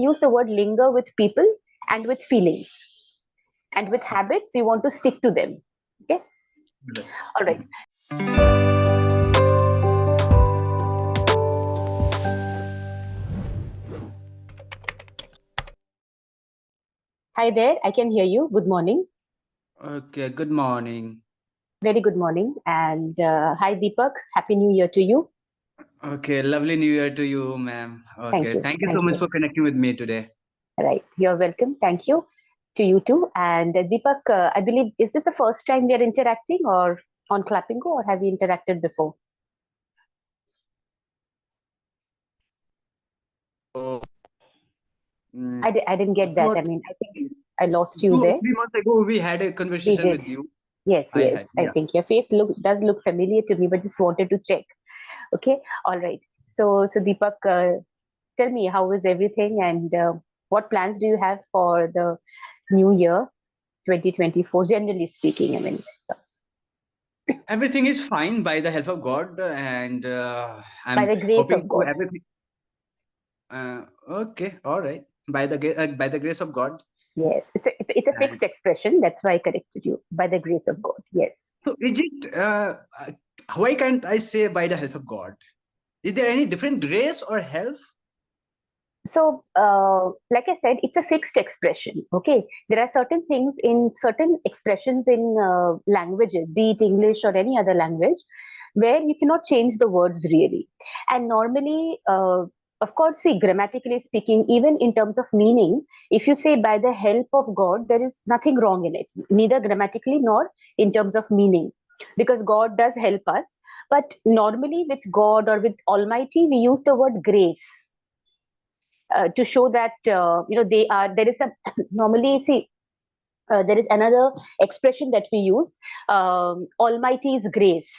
use the word linger with people and with feelings. And with habits, you want to stick to them. Okay? Right. All right. Hi there. I can hear you. Good morning. Okay, good morning. Very good morning. And hi, Deepak. Happy New Year to you. Okay, lovely New Year to you, ma'am. Thank Okay, you. thank you so Thank much you. for connecting with me today. Right. You're welcome. Thank you to you too. And Deepak, I believe, is this the first time we are interacting or on Clappingo, or have we interacted before? So, I didn't get two that. or I mean, I think I lost you two or there. three months ago, we had a We conversation did. with you. Yes, I yes. had, I yeah. think your face does look familiar to me, but just wanted to check. Okay. All right. So Deepak, tell me, how is everything, and what plans do you have for the new year 2024, generally speaking? I mean, Everything is fine by the help of God, and by I'm the grace hoping of to God. everything. Okay, all right. By the grace of God. Yes, it's a And fixed expression. That's why I corrected you. By the grace of God. Yes. so, is it? Why can't I say by the help of God? Is there any different grace or help? So, like I said, it's a fixed expression. Okay, there are certain things in certain expressions in languages, be it English or any other language, where you cannot change the words really. And normally, of course, see, grammatically speaking, even in terms of meaning, if you say by the help of God, there is nothing wrong in it, neither grammatically nor in terms of meaning, because God does help us. But normally, with God or with Almighty, we use the word grace to show that they are, there is a normally, see, there is another expression that we use, Almighty's grace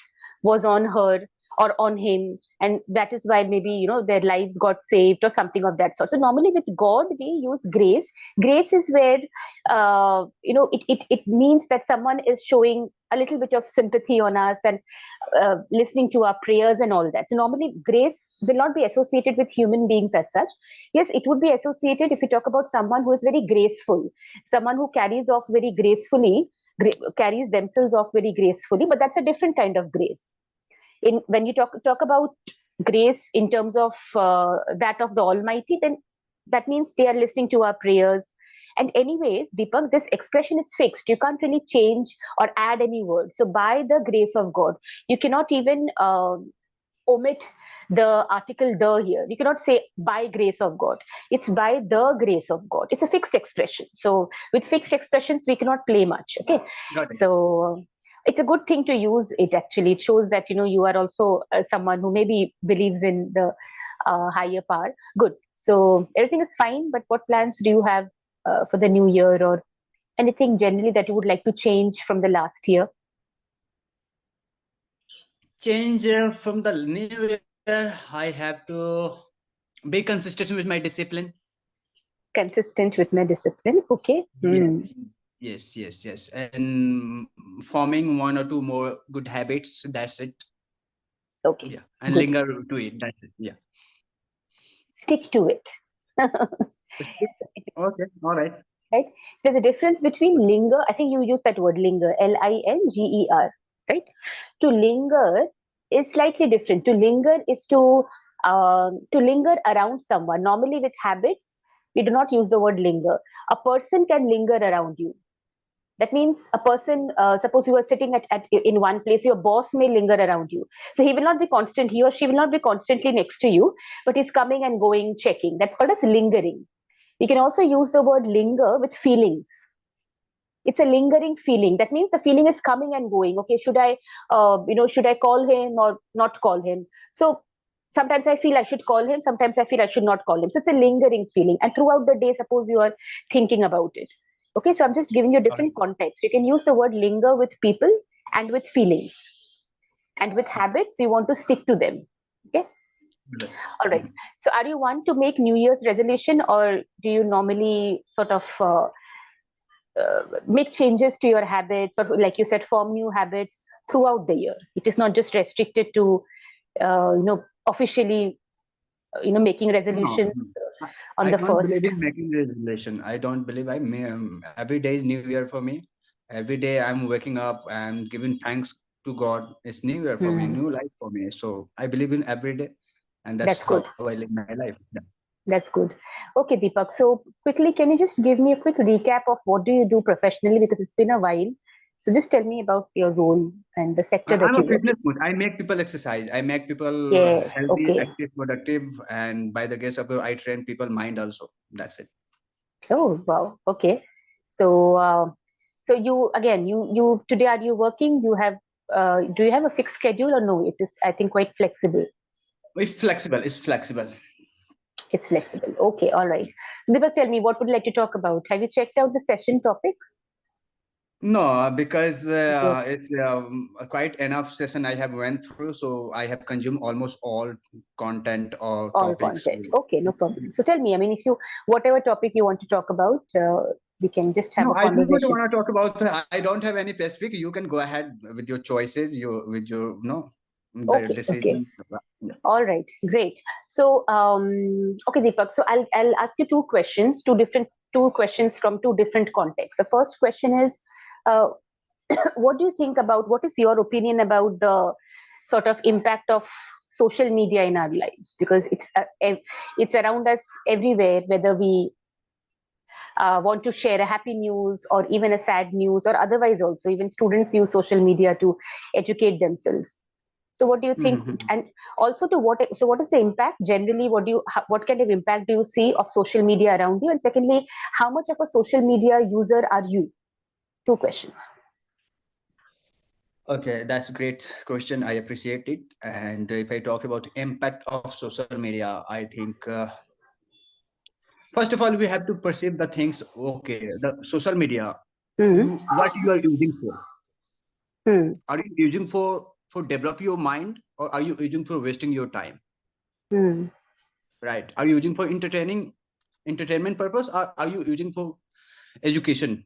was on her or on him, and that is why maybe their lives got saved or something of that sort. So normally with God we use grace. Grace is where it means that someone is showing a little bit of sympathy on us and listening to our prayers and all that. So normally grace will not be associated with human beings as such. Yes, it would be associated if we talk about someone who is very graceful, someone who carries off very gracefully, carries themselves off very gracefully, but that's a different kind of grace. In when you talk about grace in terms of that of the Almighty, then that means they are listening to our prayers. And anyways, Deepak, this expression is fixed. You can't really change or add any words. So by the grace of God, you cannot even omit the article the here. You cannot say by grace of God. It's by the grace of God. It's a fixed expression. So with fixed expressions, we cannot play much. Okay. Got it. So it's a good thing to use it actually. It shows that you are also someone who maybe believes in the higher power. Good. So everything is fine, but what plans do you have for the new year, or anything generally that you would like to change from the last year? Change from the new year, I have to be consistent with my discipline. Consistent with my discipline. Okay. Hmm. Yes. Yes. And forming one or two more good habits. That's it. Okay. Yeah. And Good. linger to it. That's it. Yeah. Stick to it. Okay. All right. Right? There's a difference between linger. I think you use that word linger, Linger, right? To linger is slightly different. To linger is to linger around someone. Normally, with habits, we do not use the word linger. A person can linger around you. That means a person, suppose you are sitting in one place, your boss may linger around you. So he will not be constant, he or she will not be constantly next to you, but he's coming and going, checking. That's called as lingering. You can also use the word linger with feelings. It's a lingering feeling. That means the feeling is coming and going. Okay, should I call him or not call him? So sometimes I feel I should call him. Sometimes I feel I should not call him. So it's a lingering feeling. And throughout the day, suppose you are thinking about it. Okay, so I'm just giving you All right. different context. You can use the word linger with people and with feelings, and with habits. You want to stick to them. Okay. Right. All right. So, are you one to make New Year's resolution, or do you normally sort of make changes to your habits, or like you said, form new habits throughout the year? It is not just restricted to officially making No. resolutions on I the don't first? believe in making resolution. I don't believe I may. Every day is New Year for me. Every day I'm waking up and giving thanks to God. It's New Year for me, Hmm. new life for me. So I believe in every day, and that's That's how good. I live my life. Yeah. That's good. Okay, Deepak. So quickly, can you just give me a quick recap of what do you do professionally? Because it's been a while. So just tell me about your role and the sector that I'm a you work fitness in. coach. I make people exercise. I make people Yes. healthy, Okay. active, productive, and by the grace of God, I train people mind also. That's it. Oh, wow. Okay. So, so you again, you today are you working? You have do you have a fixed schedule or no? It is, I think, quite flexible. It's flexible. It's flexible. It's flexible. Okay, all right. So, Deepak, tell me what would you like to talk about? Have you checked out the session topic? No, because Okay, it's quite enough session I have went through, so I have consumed almost all content or all topics. content. Okay, no problem. So tell me, I mean, if you whatever topic you want to talk about, we can just have No, a I do not conversation. want to talk about. I don't have any specific. You can go ahead with your choices. You with your no the Okay, okay. decision. Yeah. All right, great. So, okay, Deepak. So I'll ask you two questions from two different contexts. The first question is, uh, what do you think about? What is your opinion about the sort of impact of social media in our lives? Because it's around us everywhere, whether we want to share a happy news or even a sad news or otherwise also. Even students use social media to educate themselves. So what do you think? Mhm. And also to what? So what is the impact generally? What kind of impact do you see of social media around you? And secondly, how much of a social media user are you? Two questions. Okay, that's a great question. I appreciate it. And if I talk about impact of social media, I think first of all we have to perceive the things. Okay, the social media, Hmm. you what you are using for? Hmm. Are you using for develop your mind, or are you using for wasting your time? Hmm. Right? Are you using for entertainment purpose, or are you using for education?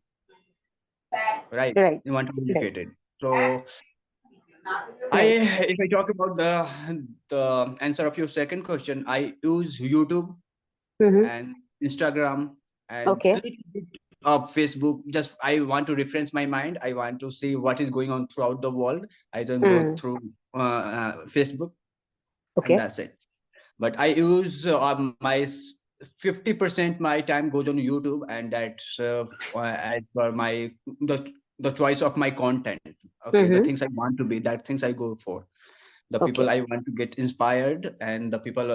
Right? Right. You want to be Right. educated. So I, Right. if I talk about the answer of your second question, I use YouTube Hmm. and Instagram and a Okay. little bit of Facebook. Just I want to reference my mind. I want to see what is going on throughout the world. I don't go Hmm. through Facebook, and Okay. that's it. But I use my 50% my time goes on YouTube, and that's as per my the the choice of my content. Okay, the Hmm. things I want to be, that things I go for. The people Okay. I want to get inspired, and the people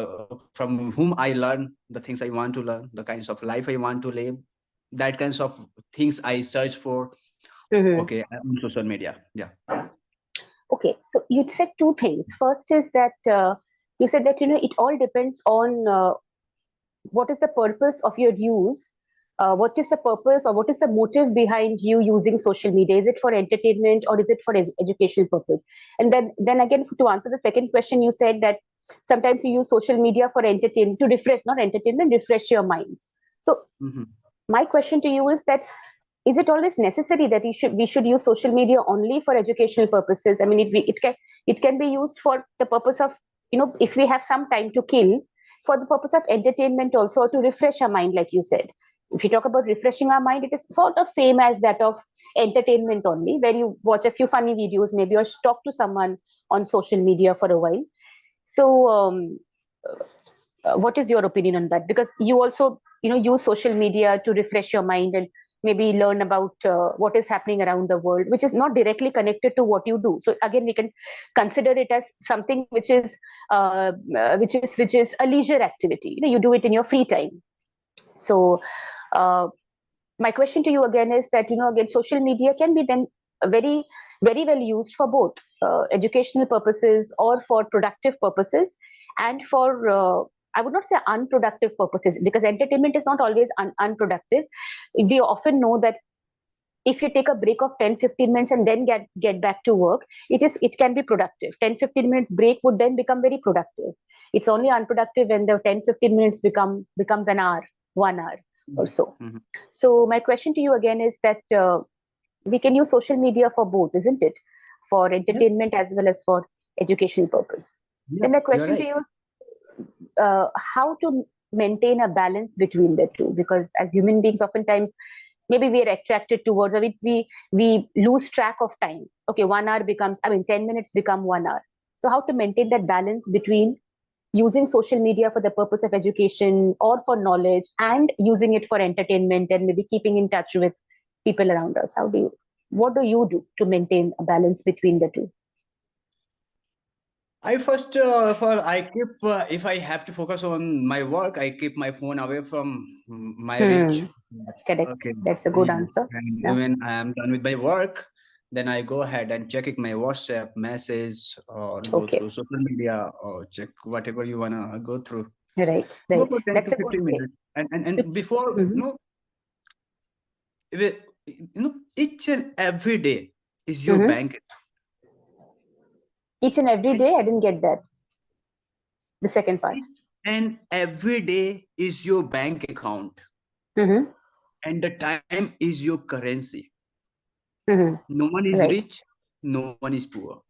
from whom I learn the things I want to learn, the kinds of life I want to live, that kinds of things I search for. Hmm. Okay, on social media. Yeah. Okay. So you said two things. First is that you said that it all depends on what is the purpose of your use. What is the purpose or what is the motive behind you using social media? Is it for entertainment or is it for educational purpose? And then again, to answer the second question, you said that sometimes you use social media for entertainment, to refresh, not entertainment, refresh your mind. So Hmm. my question to you is that, is it always necessary that we should use social media only for educational purposes? I mean, it can be used for the purpose of, if we have some time to kill, for the purpose of entertainment also, or to refresh our mind, like you said. If you talk about refreshing our mind, it is sort of same as that of entertainment only, where you watch a few funny videos maybe, or talk to someone on social media for a while. So what is your opinion on that? Because you also use social media to refresh your mind and maybe learn about what is happening around the world, which is not directly connected to what you do. So again, we can consider it as something which is a leisure activity. You do it in your free time. So uh, my question to you again is that, again, social media can be then very, very well used for both educational purposes or for productive purposes, and for I would not say unproductive purposes, because entertainment is not always unproductive. We often know that if you take a break of 10-15 minutes and then get back to work, it can be productive. 10-15 minutes break would then become very productive. It's only unproductive when the 10-15 minutes becomes an hour, 1 hour or so. Hmm. So my question to you again is that we can use social media for both, isn't it? For Yeah. entertainment as well as for educational purpose. Yeah. Then my You're question to right. you is, how to maintain a balance between the two? Because as human beings, oftentimes maybe we are attracted towards, or we lose track of time. Okay, 1 hour becomes, 10 minutes become 1 hour. So how to maintain that balance between using social media for the purpose of education or for knowledge, and using it for entertainment, and maybe keeping in touch with people around us? What do you do to maintain a balance between the two? I first I keep if I have to focus on my work, I keep my phone away from my reach. Correct. Okay. That's a good Yes. answer. And Yeah. when I am done with my work, then I go ahead and checking my WhatsApp message, or go Okay. through social media, or check whatever you wanna go through. Right. Go Right. for 10 That's to a good 15 way. minutes. And before, Mhm. each and every day is your Mhm. bank. Each and every And day, I didn't get that. The second part. each and every day is your bank account. Mm-hmm. And the time is your currency. Mm-hmm. No one is Right. rich, no one is poor.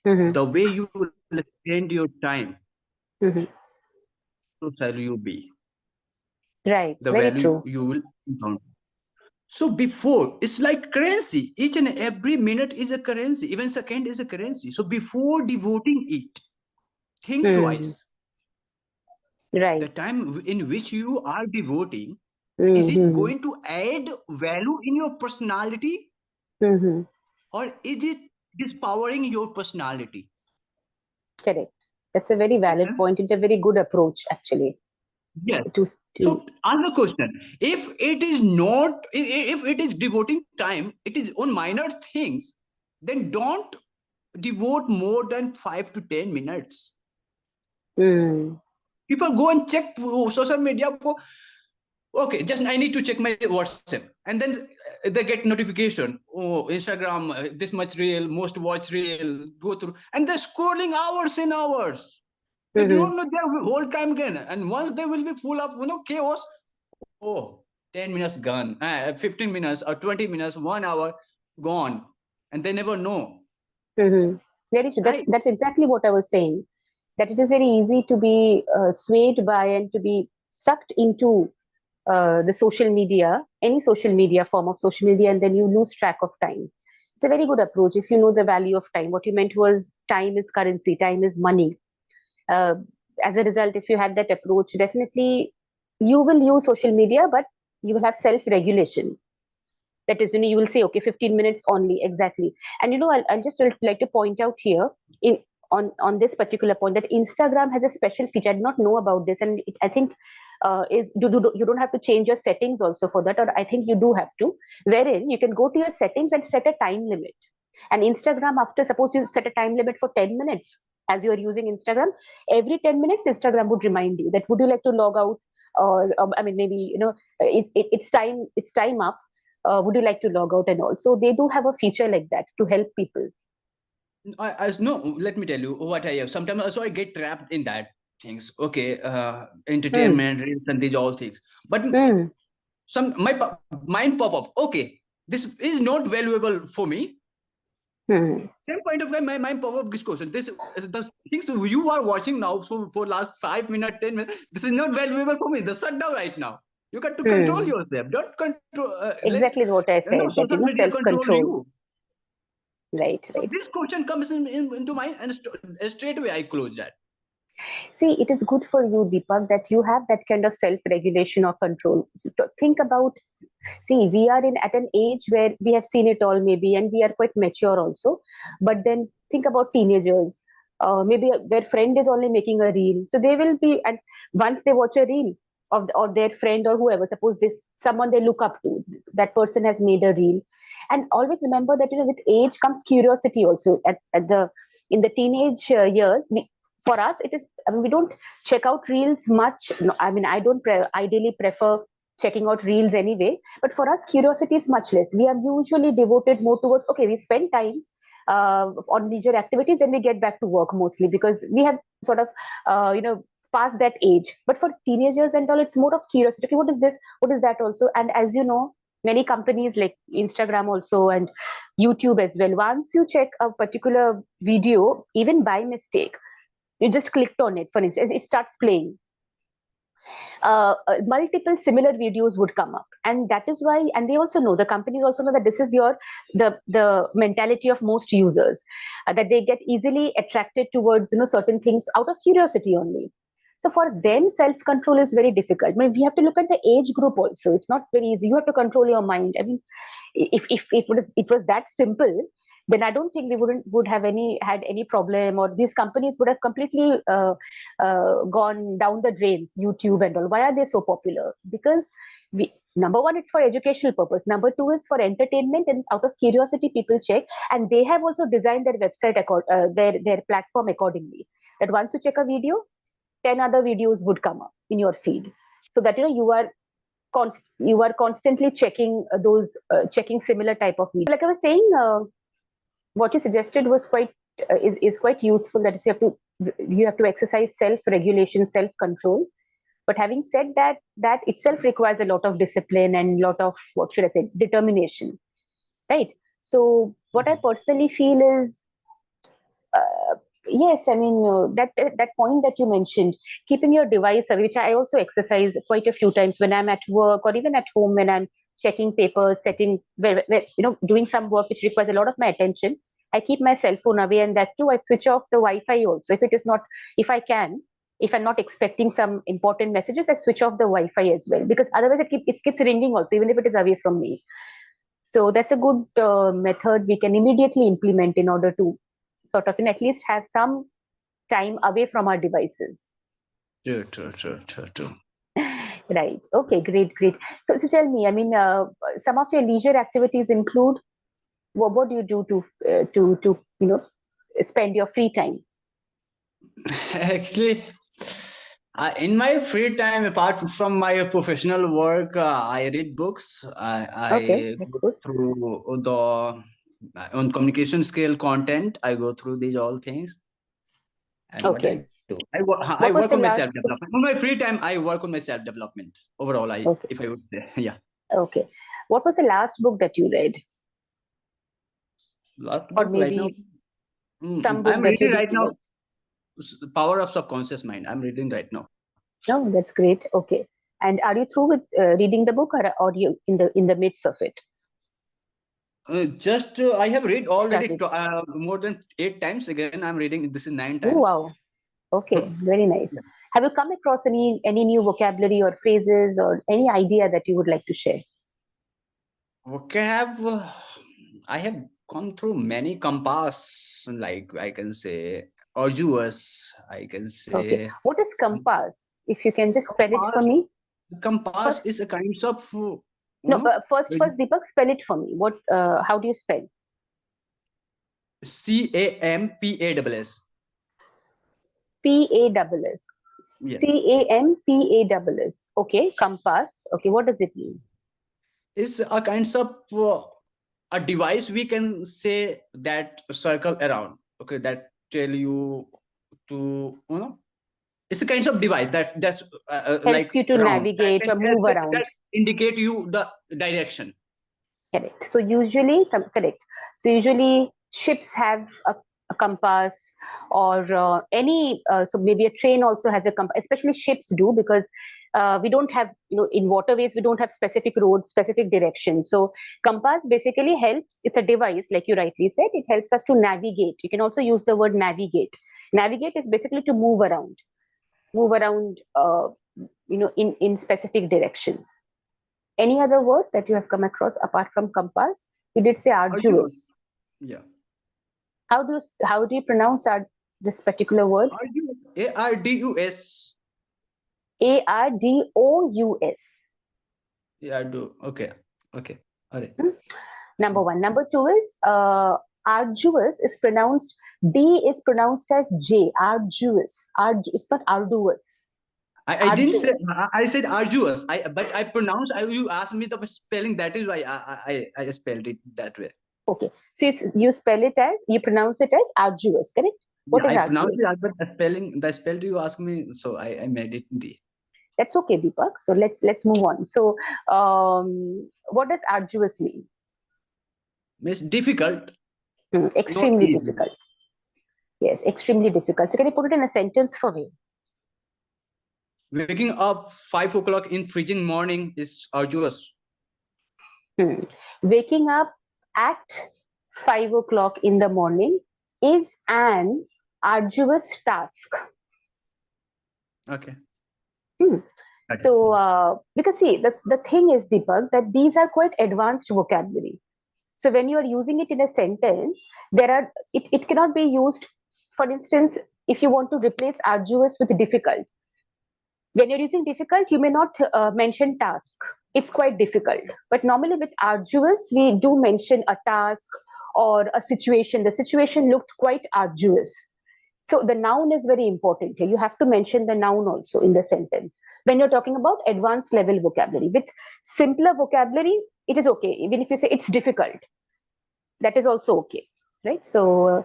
Mm-hmm. The way you will spend your time, Mm-hmm. so shall you be. Right. The Very value true. you will encounter. So before, it's like currency. Each and every minute is a currency. Even second is a currency. So before devoting it, think Mm. twice. The Right. time in which you are devoting, is it Mm-hmm. going to add value in your personality, Mm-hmm. or is it dispowering your personality? Correct. That's a very Make valid sense? point. It's a very good approach, actually. Yes. To to. So another question: if it is not, if it is devoting time, it is on minor things, then don't devote more than 5 to 10 minutes. Mm. People go and check social media for, okay, just I need to check my WhatsApp, and then they get notification. Oh, Instagram, this much reel, most watch reel, go through, and they're scrolling hours and hours. They do Mm-hmm. not know their whole time again. And once they will be full of chaos, oh, 10 minutes gone, 15 minutes or 20 minutes, 1 hour gone, and they never know. Mm-hmm. Very true. That's Right? that's exactly what I was saying. That it is very easy to be swayed by and to be sucked into the social media, any social media form of social media, and then you lose track of time. It's a very good approach if you know the value of time. What you meant was time is currency, time is money. Uh, as a result, if you had that approach, definitely you will use social media, but you will have self-regulation. That is, you will say, okay, 15 minutes only, exactly. And I'll just like to point out here in on this particular point that Instagram has a special feature. I did not know about this, and I think is you don't have to change your settings also for that, or I think you do have to, wherein you can go to your settings and set a time limit. And Instagram, after, suppose you set a time limit for 10 minutes as you are using Instagram, every 10 minutes Instagram would remind you that would you like to log out, or maybe it's time up, would you like to log out and all. So they do have a feature like that to help people. No, let me tell you what I have. Sometimes also I get trapped in that things. Okay, Hmm. entertainment, reels, and these all things. But Hmm. mind pop up. Okay, this is not valuable for me. Hmm. Same point of time, my mind pop up this question. This the things you are watching now for last 5 minutes, 10 minutes. This is not valuable for me. The shutdown right now. You got to control Hmm. yourself. Don't control. Let Exactly what I said, that social media self control control. you. Right, So right. this question comes into mind, and straight away I close that. See, it is good for you, Deepak, that you have that kind of self regulation or control. Think about, see, we are in at an age where we have seen it all, maybe, and we are quite mature also. But then think about teenagers. Maybe their friend is only making a reel, so they will be, and once they watch a reel or their friend or whoever, suppose this someone they look up to, that person has made a reel, and always remember that with age comes curiosity also. At the in the teenage years, for us it is. We don't check out reels much. No, I don't ideally prefer checking out reels anyway, but for us curiosity is much less. We are usually devoted more towards, okay, we spend time on leisure activities, then we get back to work mostly, because we have sort of past that age. But for teenagers and all, it's more of curiosity. Okay, what is this, what is that also. And as you know, many companies like Instagram also and YouTube as well, once you check a particular video, even by mistake, you just clicked on it, for instance, it starts playing. multiple similar videos would come up, and that is why, and they also know, the companies also know that this is the mentality of most users, that they get easily attracted towards certain things out of curiosity only. So for them, self control is very difficult. I mean, we have to look at the age group also. It's not very easy. You have to control your mind. I mean, if it was that simple, then I don't think we would have had any problem, or these companies would have completely gone down the drains. YouTube and all. Why are they so popular? Because number one, it's for educational purpose. Number two is for entertainment, and out of curiosity, people check. And they have also designed their website their platform accordingly. That once you check a video, 10 other videos would come up in your feed, so that you are constantly checking checking similar type of videos. Like I was saying, what you suggested was is quite useful. That is, you have to exercise self regulation, self control. But having said that, that itself requires a lot of discipline and lot of, what should I say, determination, right? So what I personally feel is, yes, I mean, that point that you mentioned, keeping your device away, which I also exercise quite a few times when I'm at work or even at home, when I'm checking papers, doing some work which requires a lot of my attention. I keep my cell phone away, and that too, I switch off the Wi-Fi also. If it is not, if I can, if I'm not expecting some important messages, I switch off the Wi-Fi as well, because otherwise it keeps ringing also, even if it is away from me. So that's a good method we can immediately implement in order to sort of at least have some time away from our devices. True. Right. Okay, great. So tell me, I mean, some of your leisure activities include, what do you do to spend your free time? Actually, in my free time, apart from my professional work, I read books. Okay, I that's go good. through the on communication skill content. I go through these all things. And what Okay. I do, I What was work the on my last self book? development. On my free time, I work on my self development. Overall, Okay. if I would say, yeah. Okay. What was the last book that you read? Last Or book right now, maybe some book I'm that you reading did right now. like? Power of Subconscious Mind. I'm reading right now. Oh, that's great. Okay. And are you through with reading the book, or you in the midst of it? I have read already Started. more than 8 times. Again, I'm reading. This is 9 Oh, times. wow. Okay, very nice. Yeah. Have you come across any new vocabulary or phrases or any idea that you would like to share? Vocab. I have gone through many compass, like I can say arduous. I can Okay. say What is compass? If you can just spell it for compass. me. Compass First, is a kind of no, know first, Deepak, spell it for me. How do you spell? CAMPASS. P-A-S-S. Yeah, C-A-M-P-A-S-S. Okay, compass. Okay, what does it mean? it's a kind of a device we can say that circle around. Okay, that tell you to it's a kind of device that's Helps like you to round navigate or move that around. indicate you the direction. Correct. So correct. So usually ships have a compass, or so maybe a train also has a compass. Especially ships do, because we don't have, in waterways we don't have specific roads, specific directions. So compass basically helps. It's a device, like you rightly said. It helps us to navigate. You can also use the word navigate. Navigate is basically to move around, in specific directions. Any other word that you have come across apart from compass? You did say Are you? arduous. Yeah. How do you pronounce this particular word? Are you? ARDUS. Ardous. Yeah, do. Okay. All right. Number one. Number two is arduous is pronounced. D is pronounced as J. Arduous. It's not arduous. I didn't say. Arduous. I said arduous. But I pronounced. You asked me the spelling. That is why I just spelled it that way. Okay. So you pronounce it as arduous, correct? Yeah, What is I pronounced arduous? it, but the spell you asked me, so I made it D. That's okay, Deepak. So let's move on. So what does arduous mean? It's difficult, not Extremely easy. difficult. Yes, extremely difficult. So can you put it in a sentence for me? Waking up 5 o'clock in freezing morning is arduous. Waking up at 5 o'clock in the morning is an arduous task. Okay. So, because see, the thing is, Deepak, that these are quite advanced vocabulary. So when you are using it in a sentence, it cannot be used, for instance, if you want to replace arduous with difficult. When you're using difficult, you may not mention task. It's quite difficult. But normally with arduous, we do mention a task or a situation. The situation looked quite arduous. So the noun is very important here. You have to mention the noun also in the sentence. When you're talking about advanced level vocabulary, with simpler vocabulary, it is okay. Even if you say it's difficult, that is also okay, right? So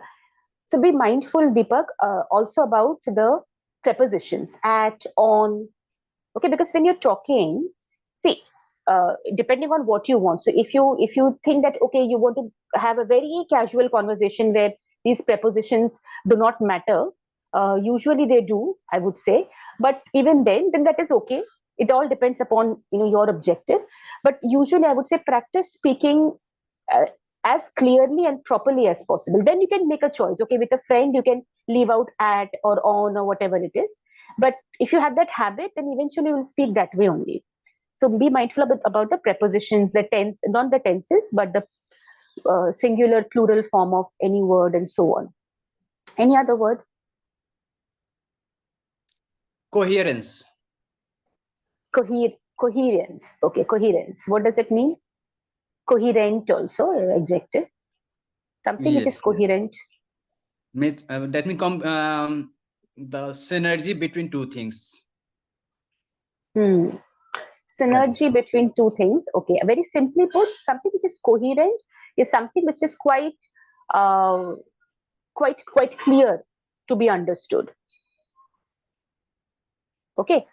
be mindful, Deepak, also about the prepositions at, on, okay? Because when you're talking, see, depending on what you want. So if you think that okay, you want to have a very casual conversation where these prepositions do not matter, usually they do, I would say. But even then that is okay. It all depends upon your objective. But usually, I would say practice speaking uh, as clearly and properly as possible. Then you can make a choice. Okay, with a friend, you can leave out at or on or whatever it is. But if you have that habit, then eventually you will speak that way only. So be mindful about the prepositions, the tense, not the tenses, but the singular, plural form of any word and so on. Any other word? Coherence. Coherence. Okay, coherence. What does it mean? Coherent also, adjective. Something which is Yes. coherent. That means the synergy between two things. Synergy between two things. Okay, very simply put, something which is coherent is something which is uh, quite clear to be understood. Okay,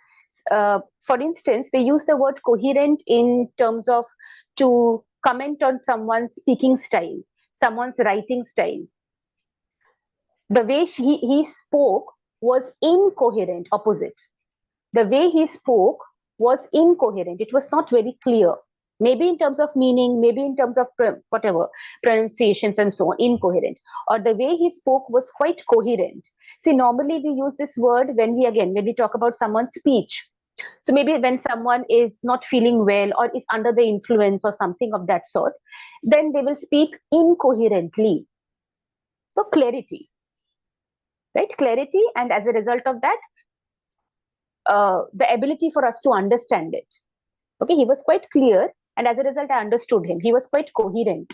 for instance, we use the word coherent in terms of to comment on someone's speaking style, someone's writing style. The way he spoke was incoherent, opposite. The way he spoke was incoherent. It was not very clear. Maybe in terms of meaning, maybe in terms of whatever, pronunciations and so on, incoherent. Or the way he spoke was quite coherent. See, normally we use this word when we talk about someone's speech. So maybe when someone is not feeling well or is under the influence or something of that sort, then they will speak incoherently. So clarity, right? Clarity, and as a result of that, the ability for us to understand it. Okay, he was quite clear, and as a result, I understood him. He was quite coherent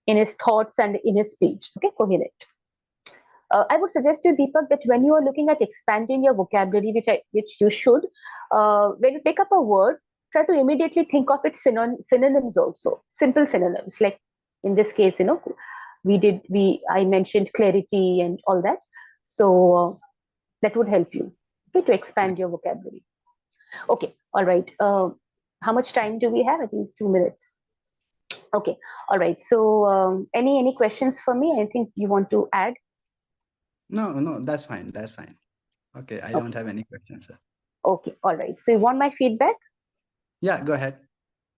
in his thoughts and in his speech. Okay, coherent. I would suggest to you, Deepak, that when you are looking at expanding your vocabulary, which you should, when you take up a word, try to immediately think of its synonyms also, simple synonyms. Like in this case, I mentioned clarity and all that. So that would help you, okay, to expand your vocabulary. Okay, all right. How much time do we have? I think 2 minutes. Okay, all right. So any questions for me? Anything you want to add? No, that's fine. That's fine. Okay, I don't have any questions, sir. Okay, all right. So you want my feedback? Yeah, go ahead.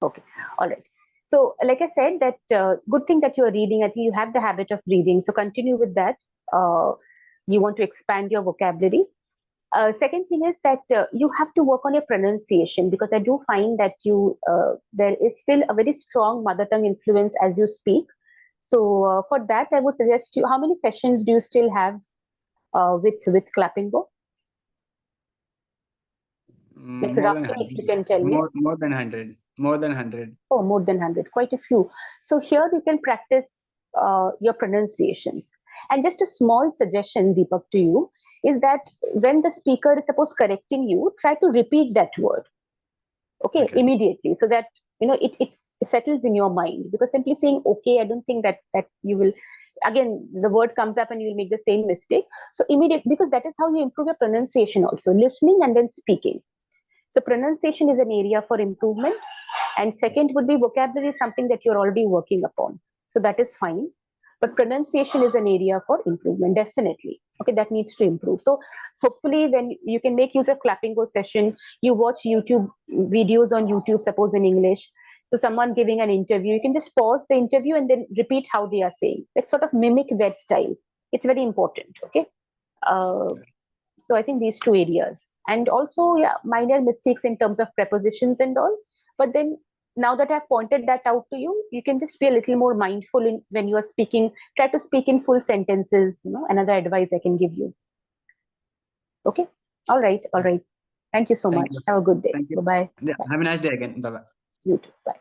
Okay, all right. So like I said, that good thing that you are reading. I think you have the habit of reading. So continue with that. You want to expand your vocabulary. Second thing is that you have to work on your pronunciation, because I do find that there is still a very strong mother tongue influence as you speak. So for that, I would suggest you. How many sessions do you still have with Clapping Go? Like More than roughly, if you can tell me. more than 100. More than 100. Oh, more than 100, quite a few. So here you can practice your pronunciations. And just a small suggestion, Deepak, to you is that when the speaker is supposed correcting you, try to repeat that word, okay, immediately, so that it settles in your mind. Because simply saying okay, I don't think that you will. Again, the word comes up and you will make the same mistake. So immediate, because that is how you improve your pronunciation also, listening and then speaking. So pronunciation is an area for improvement. And second would be vocabulary is something that you're already working upon. So that is fine. But pronunciation is an area for improvement, definitely. Okay, that needs to improve. So hopefully when you can make use of clapping go session, you watch YouTube videos on YouTube, suppose in English. So someone giving an interview, you can just pause the interview and then repeat how they are saying. Like sort of mimic their style. It's very important. Okay. So I think these two areas, and also yeah, minor mistakes in terms of prepositions and all. But then now that I've pointed that out to you, you can just be a little more mindful in when you are speaking. Try to speak in full sentences. Another advice I can give you. Okay. All right. All right. Thank you so Thank much. you. Have a good day. Thank you. Bye-bye. Yeah, Bye. have a nice day again. Bye bye. You too. Bye.